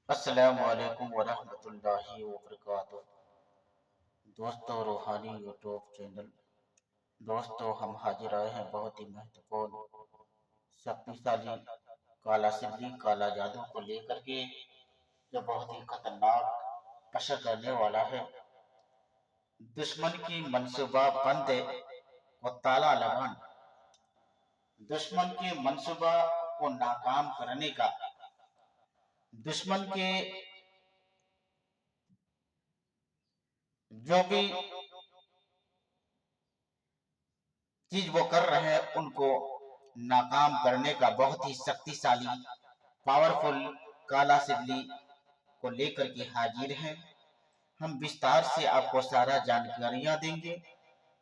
अस्सलामु अलैकुम वरहमतुल्लाहि वबरकातुहू। दोस्तों, रूहानी यूट्यूब चैनल। दोस्तों, हम हाजिर आए हैं बहुत ही महत्वपूर्ण शक्तिशाली काला सिल्ली काला जादू को लेकर के, जो बहुत ही खतरनाक असर करने वाला है। दुश्मन की मंसूबा बंद को ताला लगाना, दुश्मन के मंसूबा को नाकाम करने का, दुश्मन के जो भी चीज वो कर रहे हैं उनको नाकाम करने का बहुत ही शक्तिशाली पावरफुल काला सिल्ली को लेकर के हाजिर हैं। हम विस्तार से आपको सारा जानकारियां देंगे।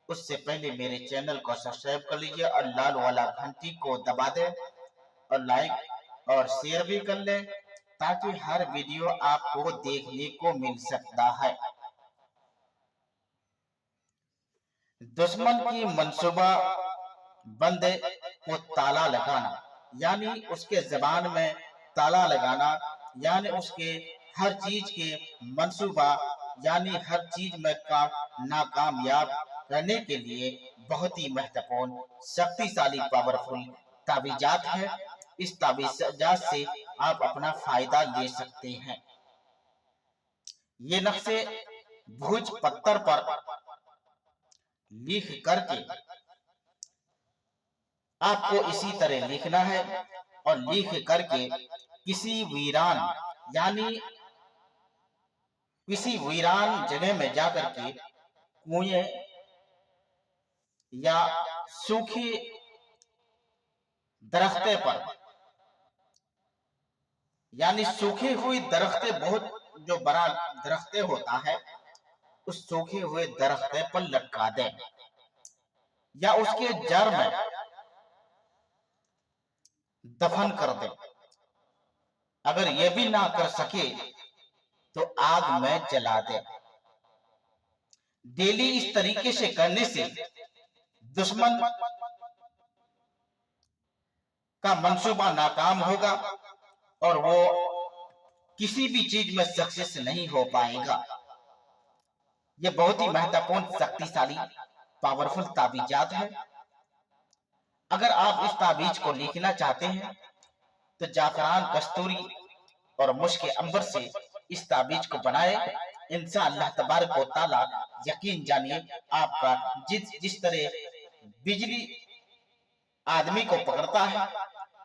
उससे पहले मेरे चैनल को सब्सक्राइब कर लीजिए और लाल वाला घंटी को दबा दें और लाइक और शेयर भी कर लें, ताकि हर वीडियो आपको देखने को मिल सकता है। दुश्मन की मंसूबा बंद को ताला लगाना, यानी उसके जबान में ताला लगाना, यानी उसके हर चीज के मंसूबा, यानी हर चीज में नाकामयाब करने के लिए बहुत ही महत्वपूर्ण शक्तिशाली पावरफुल ताबीजात है। इस ताबीजात से आप अपना फायदा ले सकते हैं। ये नक्शे भोज पत्थर पर लिख करके आपको इसी तरह लिखना है और लिख करके किसी वीरान, यानी किसी वीरान जगह में जाकर के कुएं या सूखे दरख्ते पर, यानी सूखे हुए दरख्ते, बहुत जो बड़ा दरख्ते होता है, उस सूखे हुए दरख्ते पर लटका दें या उसके जड़ में दफन कर दें। अगर ये भी ना कर सके तो आग में जला दें। डेली इस तरीके से करने से दुश्मन का मंसूबा नाकाम होगा और वो किसी भी चीज में सक्सेस नहीं हो पाएगा। यह बहुत ही महत्वपूर्ण शक्तिशाली पावरफुल ताबीजात है। अगर आप इस ताबीज को लिखना चाहते हैं तो जाफरान, कस्तूरी और मुश्क अंबर से इस ताबीज को बनाए। इंशाअल्लाह तबारक व तआला, यकीन जानिए, आपका जिस तरह बिजली आदमी को पकड़ता है,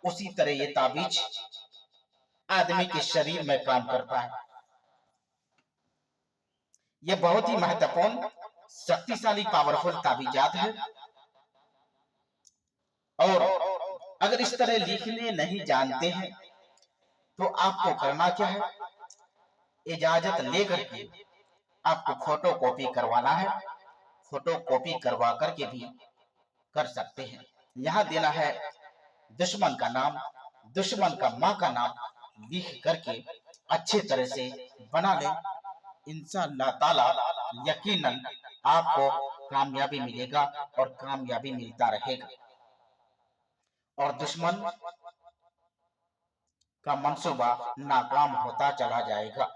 उसी तरह ये ताबीज आदमी के शरीर में काम करता है। यह बहुत ही महत्वपूर्ण शक्तिशाली पावरफुल ताबीजात है। और अगर इस तरह लिखने नहीं जानते हैं तो आपको करना क्या है, इजाजत लेकर के आपको फोटो कॉपी करवाना है। फोटो कॉपी करवा करके भी कर सकते हैं। यहाँ देना है दुश्मन का नाम, दुश्मन का माँ का नाम लिख करके अच्छे तरह से बना लें। इंशाअल्लाह ताला यकीनन आपको कामयाबी मिलेगा और कामयाबी मिलता रहेगा और दुश्मन का मंसूबा नाकाम होता चला जाएगा।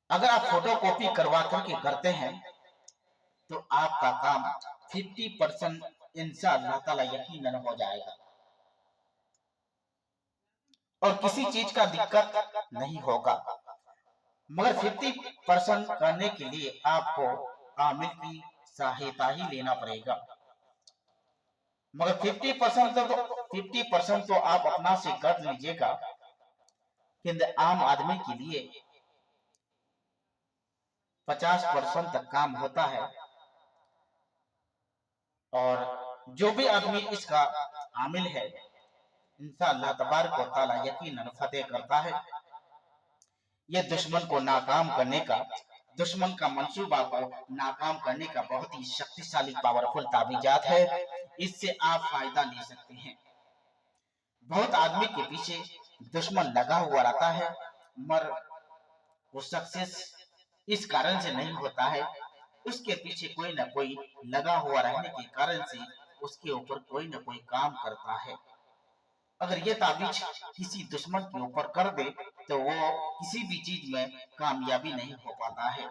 अगर आप फोटो कॉपी करवा करके करते हैं तो आपका काम 50% इंशाअल्लाह ताला यकीनन हो जाएगा और किसी चीज का दिक्कत नहीं होगा। मगर 50% करने के लिए आपको आमिल की सहायता ही लेना पड़ेगा। मगर 50% तो आप अपना से कर लीजिएगा, किंतु आम आदमी के लिए 50% तक काम होता है। और जो भी आदमी इसका आमिल है, इंशाअल्लाह तबारक व तआला यकीनन फतेह करता है। यह दुश्मन को नाकाम करने का, दुश्मन का मंसूबा को नाकाम करने का बहुत ही शक्तिशाली पावरफुल ताबीजात है। इससे आप फायदा ले सकते हैं। बहुत आदमी के पीछे दुश्मन लगा हुआ रहता है, मगर वो सक्सेस इस कारण से नहीं होता है, उसके पीछे कोई ना कोई लगा हुआ रहने के कारण से उसके ऊपर कोई ना कोई काम करता है। अगर ये ताबीज किसी दुश्मन के ऊपर कर दे तो वो किसी भी चीज में कामयाबी नहीं हो पाता है।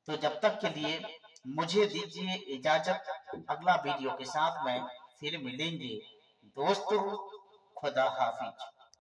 तो जब तक के लिए मुझे दीजिए इजाजत, अगला वीडियो के साथ में फिर मिलेंगे दोस्तों। खुदा हाफिज।